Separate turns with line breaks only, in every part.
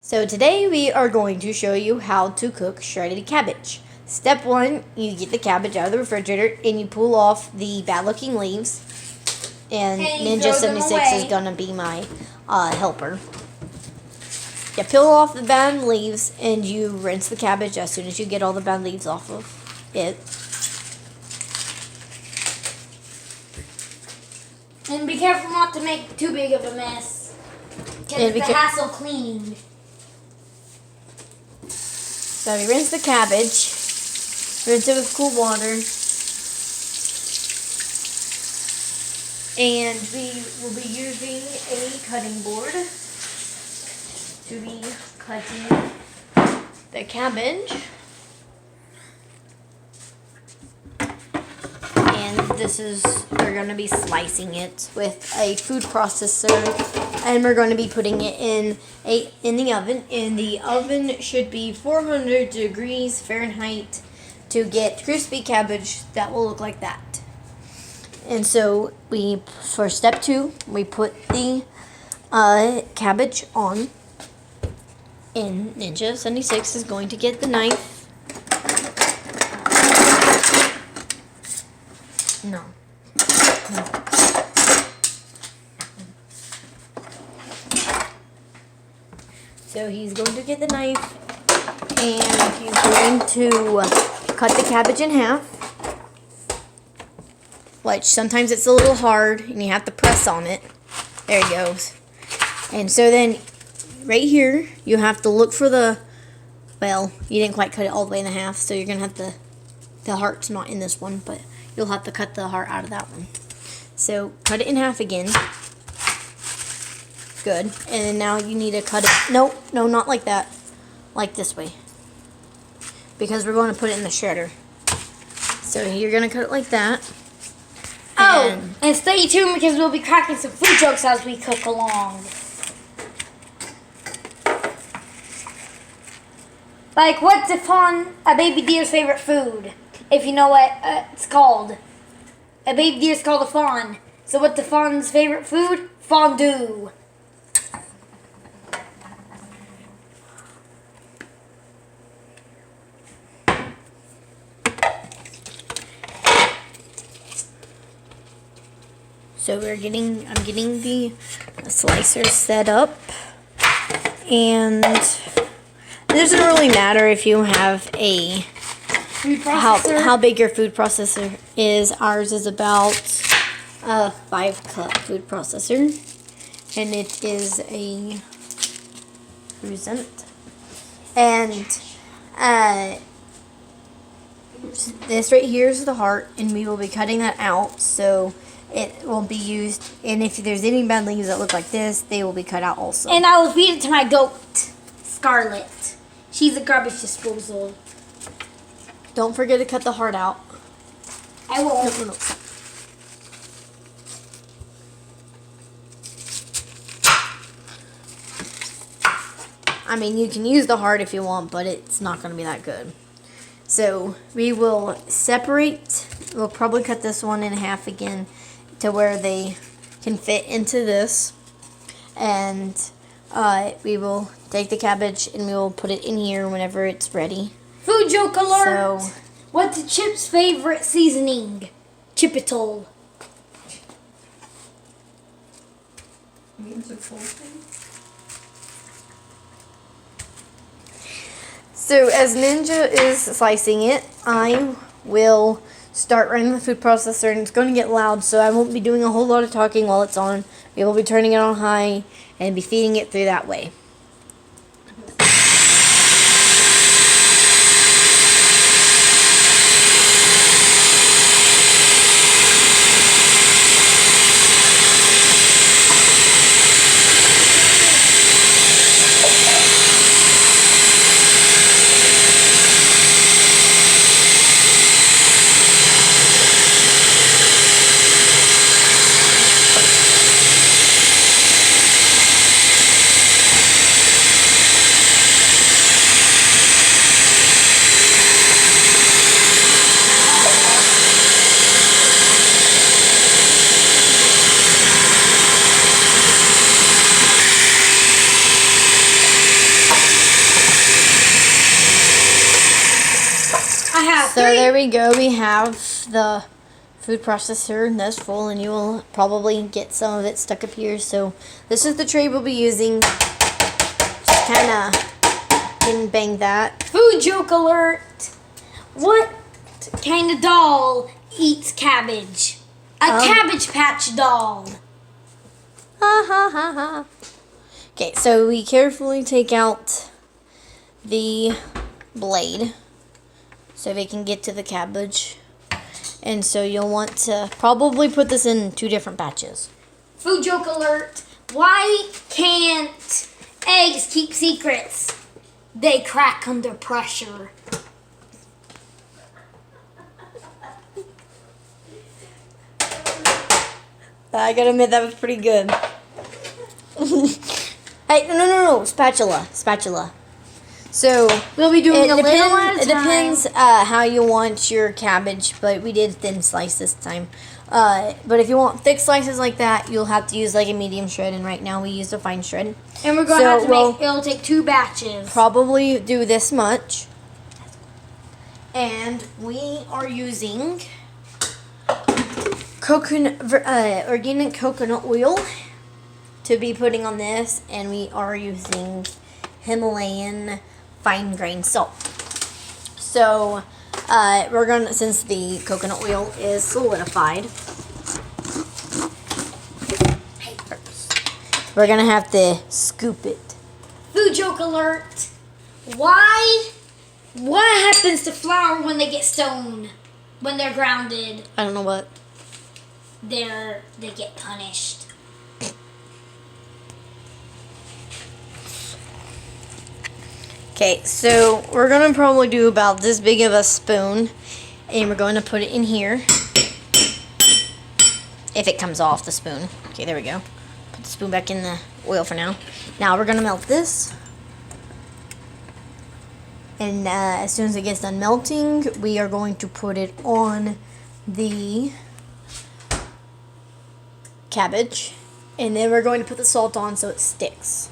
So today we are going to show you how to cook shredded cabbage. Step 1, you get the cabbage out of the refrigerator and you pull off the bad looking leaves. And Ninja 76 is going to be my helper. You peel off the bad leaves and you rinse the cabbage as soon as you get all the bad leaves off of it.
And be careful not to make too big of a mess. Because it's a hassle cleaning.
So we rinse the cabbage, rinse it with cool water, and we will be using a cutting board to be cutting the cabbage. And we're going to be slicing it with a food processor, and we're going to be putting it in the oven. And the oven should be 400 degrees Fahrenheit to get crispy cabbage that will look like that. And so for step 2, we put the cabbage on, and Ninja 76 is going to get the knife. No. So he's going to get the knife and he's going to cut the cabbage in half. Which sometimes it's a little hard and you have to press on it. There he goes. And so then right here you have to look for well, you didn't quite cut it all the way in half, so you're going to have the heart's not in this one, but you'll have to cut the heart out of that one. So cut it in half again. Good. And then now you need to cut it. No, not like that. Like this way. Because we're going to put it in the shredder. So you're going to cut it like that.
And stay tuned because we'll be cracking some food jokes as we cook along. Like, what's a baby deer's favorite food? If you know what it's called. A baby deer is called a fawn. So what's the fawn's favorite food? Fondue.
So I'm getting the slicer set up, and it doesn't really matter if you have a how big your food processor is. Ours is about a 5-cup food processor, and it is a Rusent. And this right here is the heart, and we will be cutting that out so it won't be used. And if there's any bad leaves that look like this, they will be cut out also.
And I will feed it to my goat, Scarlet. She's a garbage disposal.
Don't forget to cut the heart out.
I won't.
No. I mean, you can use the heart if you want, but it's not going to be that good. So we will separate. We'll probably cut this one in half again to where they can fit into this. And we will take the cabbage and we will put it in here whenever it's ready.
Food joke alert!
So,
what's Chip's favorite seasoning? Chipotle.
So as Ninja is slicing it, I will start running the food processor, and it's going to get loud, so I won't be doing a whole lot of talking while it's on. We will be turning it on high and be feeding it through that way. So there we go. We have the food processor that's full, and you will probably get some of it stuck up here. So this is the tray we'll be using. Just kind of bang that.
Food joke alert. What kind of doll eats cabbage? A Cabbage Patch doll.
Ha ha ha ha. Okay, so we carefully take out the blade so we can get to the cabbage. And so you'll want to probably put this in 2 different batches.
Food joke alert. Why can't eggs keep secrets? They crack under pressure.
I gotta admit, that was pretty good. Hey, no, spatula. So
We'll be doing a little at a
it
time.
depends how you want your cabbage, but we did thin slice this time. But if you want thick slices like that, you'll have to use like a medium shred, and right now we use a fine shred.
And we're going to have to make, it'll take 2 batches.
Probably do this much. And we are using organic coconut oil to be putting on this, and we are using Himalayan fine grain salt. So we're gonna, since the coconut oil is solidified, we're gonna have to scoop it.
Food joke alert. What happens to flour when they get stoned? When they're grounded?
I don't know what.
They get punished.
Okay, so we're gonna probably do about this big of a spoon, and we're going to put it in here. If it comes off the spoon. Okay, there we go. Put the spoon back in the oil for now. Now we're gonna melt this. And as soon as it gets done melting, we are going to put it on the cabbage. And then we're going to put the salt on so it sticks.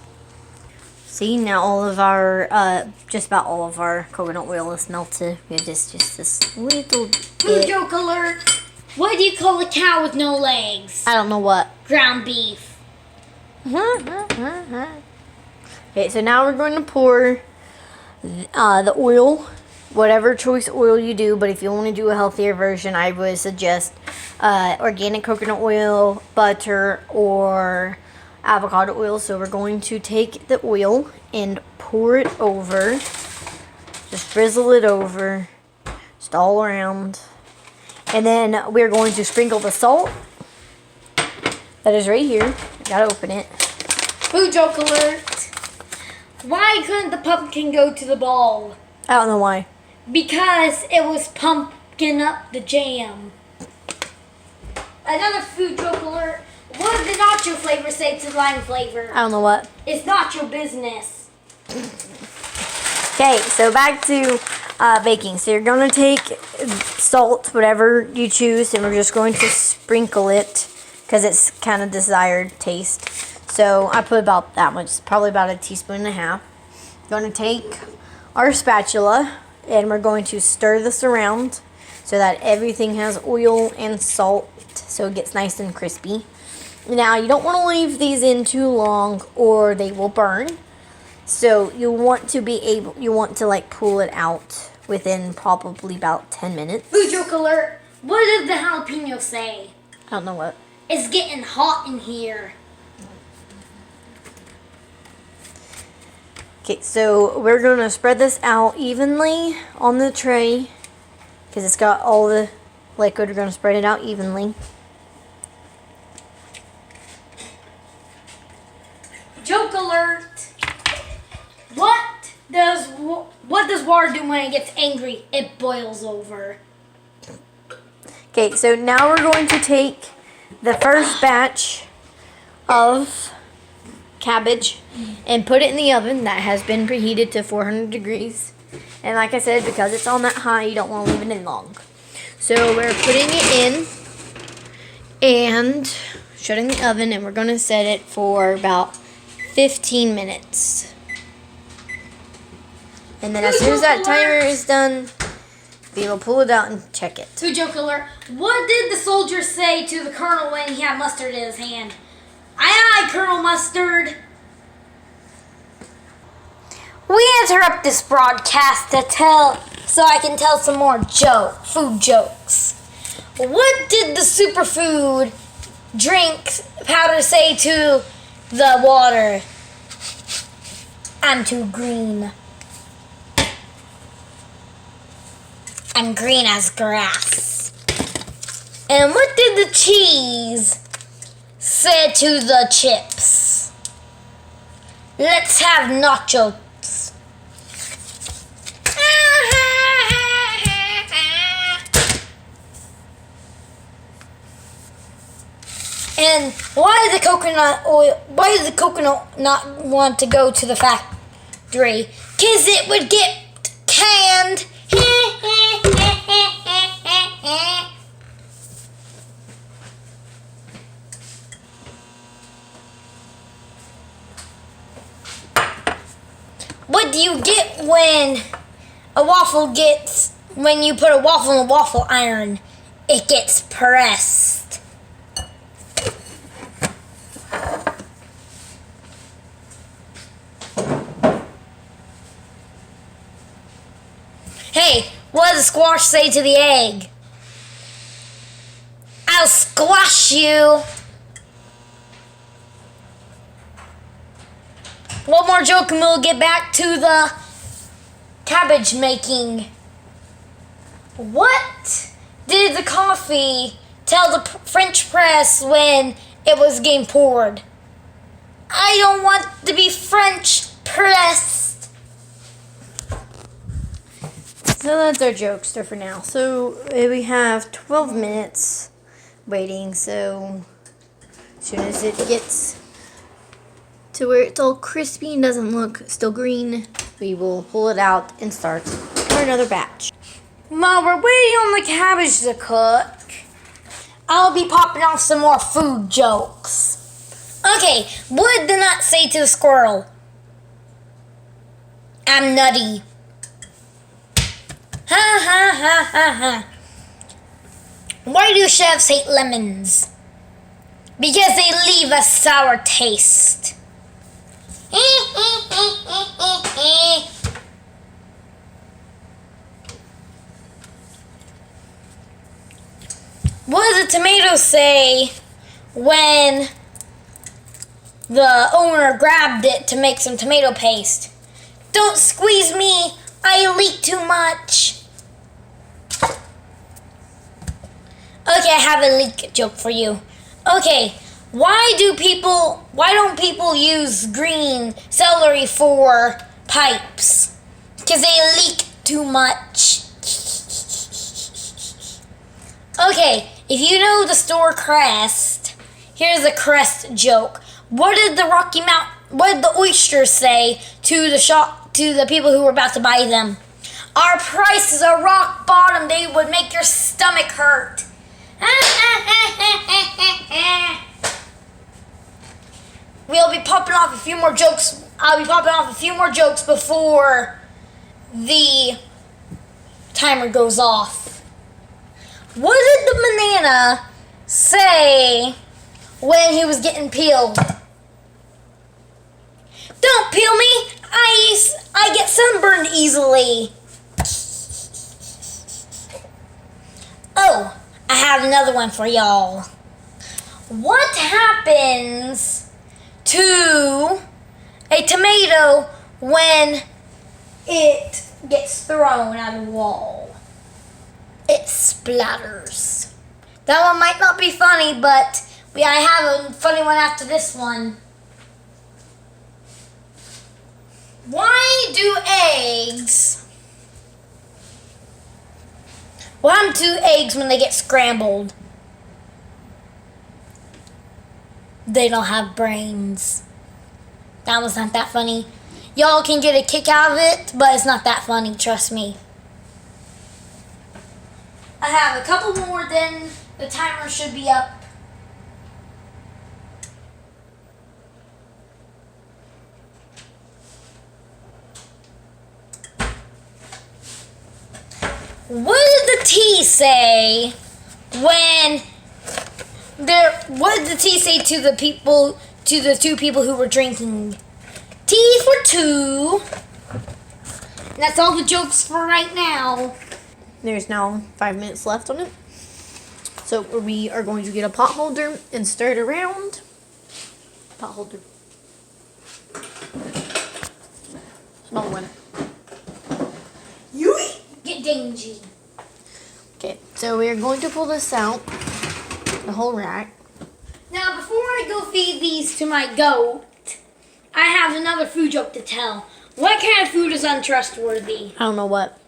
See, now all of our, just about all of our coconut oil is melted. We have just this little
Food
bit.
joke alert. What do you call a cow with no legs?
I don't know what.
Ground beef.
Okay, so now we're going to pour the oil, whatever choice oil you do, but if you want to do a healthier version, I would suggest organic coconut oil, butter, or avocado oil. So we're going to take the oil and pour it over, just drizzle it over, just all around, and then we're going to sprinkle the salt that is right here. Gotta open it.
Food joke alert. Why couldn't the pumpkin go to the ball?
I don't know why.
Because it was pumpkin up the jam. Another food joke alert. What did the nacho flavor say to the lime flavor?
I don't know what.
It's not your business.
Okay, so back to baking. So you're going to take salt, whatever you choose, and we're just going to sprinkle it because it's kind of desired taste. So I put about that much, probably about a teaspoon and a half. Going to take our spatula and we're going to stir this around so that everything has oil and salt so it gets nice and crispy. Now you don't want to leave these in too long or they will burn. So you want to like pull it out within probably about 10 minutes.
Food joke alert. What did the jalapeno say?
I don't know what.
It's getting hot in here.
Okay, so we're going to spread this out evenly on the tray because it's got all the liquid. We're going to spread it out evenly.
Joke alert. What does water do when it gets angry? It boils over.
Okay, so now we're going to take the first batch of cabbage and put it in the oven that has been preheated to 400 degrees. And like I said, because it's on that high, you don't want to leave it in long. So we're putting it in and shutting the oven, and we're going to set it for about 15 minutes. And then as soon as that timer is done, We will pull it out and check it.
Food joke alert. What did the soldier say to the colonel when he had mustard in his hand? Aye, aye, Colonel Mustard. We interrupt this broadcast so I can tell some more food jokes. What did the superfood drink powder say to the water? I'm too green. I'm green as grass. And what did the cheese say to the chips? Let's have nachos. And why did the coconut not want to go to the factory? 'Cause it would get canned. What do you get when when you put a waffle in a waffle iron? It gets pressed. Hey, what does the squash say to the egg? I'll squash you. One more joke and we'll get back to the cabbage making. What did the coffee tell the French press when it was getting poured? I don't want to be French pressed.
So that's our jokester for now. So we have 12 minutes waiting. So as soon as it gets to where it's all crispy and doesn't look still green, we will pull it out and start for another batch.
While we're waiting on the cabbage to cook, I'll be popping off some more food jokes. Okay, what did the nut say to the squirrel? I'm nutty. Ha ha ha ha ha. Why do chefs hate lemons? Because they leave a sour taste. What does the tomato say when the owner grabbed it to make some tomato paste? Don't squeeze me, I leak too much. Okay, I have a leak joke for you. Okay, why don't people use green celery for pipes? Because they leak too much. Okay, if you know the store Crest, here's a Crest joke. What did the oysters say to the people who were about to buy them? Our prices are rock bottom. They would make your stomach hurt. We'll be popping off a few more jokes. I'll be popping off a few more jokes before the timer goes off. What did the banana say when he was getting peeled? Don't peel me! I get sunburned easily. Oh, I have another one for y'all. What happens to a tomato when it gets thrown at a wall? It splatters. That one might not be funny, but I have a funny one after this one. Why do eggs... What happens to eggs when they get scrambled? They don't have brains. That was not that funny. Y'all can get a kick out of it, but it's not that funny, trust me. I have a couple more, then the timer should be up. what did the tea say when what did the tea say to the people, to the two people who were drinking? Tea for two. And that's all the jokes for right now.
There's now 5 minutes left on it. So we are going to get a pot holder and stir it around. Pot holder. Small one.
You get dingy.
Okay, so we are going to pull this out, the whole rack.
Now, before I go feed these to my goat, I have another food joke to tell. What kind of food is untrustworthy?
I don't know what.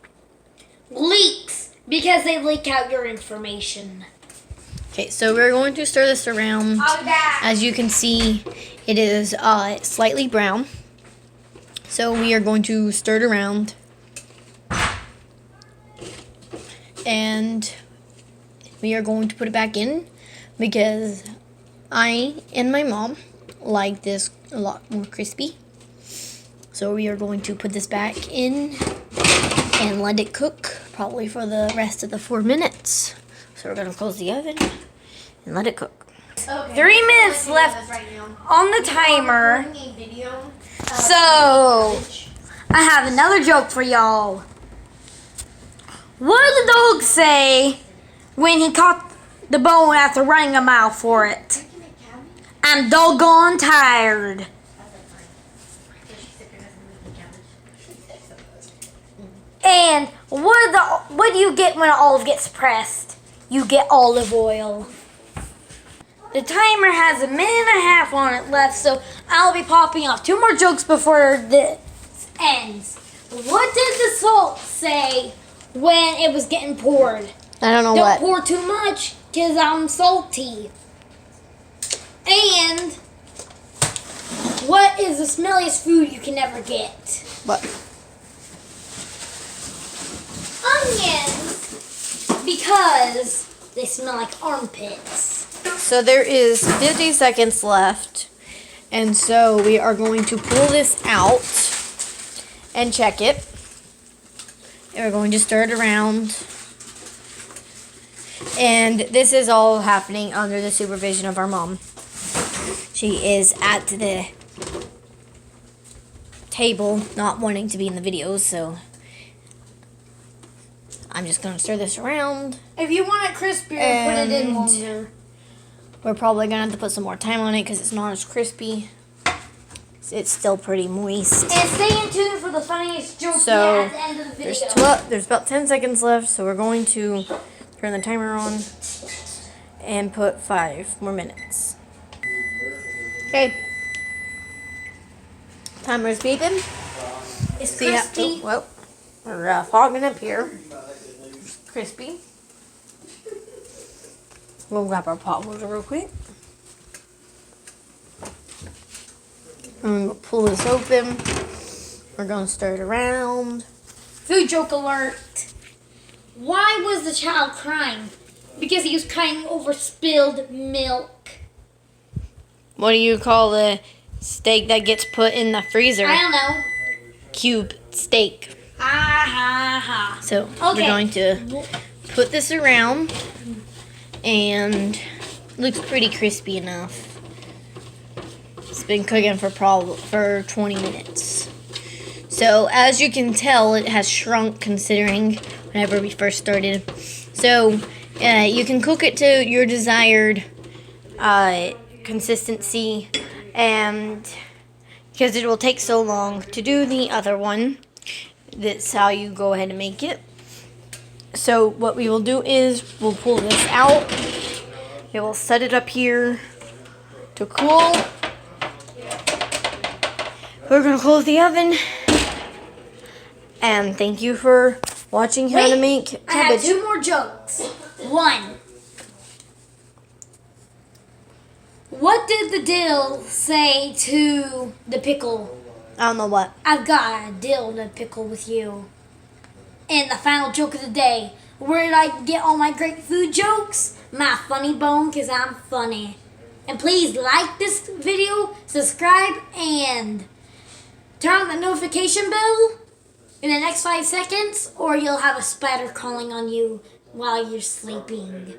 Leaks, because they leak out your information.
Okay, so we're going to stir this around.
I'll be back.
As you can see, it is slightly brown. So we are going to stir it around. And we are going to put it back in because I and my mom like this a lot more crispy. So we are going to put this back in and let it cook probably for the rest of the 4 minutes. So we're going to close the oven and let it cook.
Okay. 3 minutes left on the timer. So, I have another joke for y'all. What did the dog say when he caught the bone after running a mile for it? I'm doggone tired. And what do you get when an olive gets pressed? You get olive oil. The timer has 1.5 minutes on it left, so I'll be popping off 2 more jokes before this ends. What did the salt say when it was getting poured?
I don't know
Don't
what.
pour too much, because I'm salty. And what is the smelliest food you can never get?
What?
Onions, because they smell like armpits.
So there is 50 seconds left. And so we are going to pull this out and check it. And we're going to stir it around. And this is all happening under the supervision of our mom. She is at the table, not wanting to be in the videos, so I'm just going to stir this around.
If you want it crispier, put it in longer.
We're probably going to have to put some more time on it because it's not as crispy. It's still pretty moist.
And stay in tune for the funniest joke
So,
at the end of the video.
there's about 10 seconds left, so we're going to turn the timer on and put 5 more minutes. Okay. Timer's beeping.
It's
See how-
crispy.
oh, well, we're fogging up here. Crispy. We'll grab our pot holder real quick. And we'll pull this open. We're going to stir it around.
Food joke alert. Why was the child crying? Because he was crying over spilled milk.
What do you call the steak that gets put in the freezer?
I don't know.
Cube steak.
Ah ha ha.
So
Okay.
we're going to put this around, and it looks pretty crispy enough. It's been cooking for 20 minutes. So as you can tell, it has shrunk considering whenever we first started. So you can cook it to your desired consistency, and because it will take so long to do the other one, that's how you go ahead and make it. So what we will do is we'll pull this out. We will set it up here to cool. We're going to close the oven. And thank you for watching how to make
I have
cabbage.
2 more jokes. 1. What did the dill say to the pickle?
I don't know what.
I've got a dill to pickle with you. And the final joke of the day. Where did I get all my great food jokes? My funny bone, because I'm funny. And please like this video, subscribe, and turn on the notification bell in the next 5 seconds, or you'll have a spider crawling on you while you're sleeping.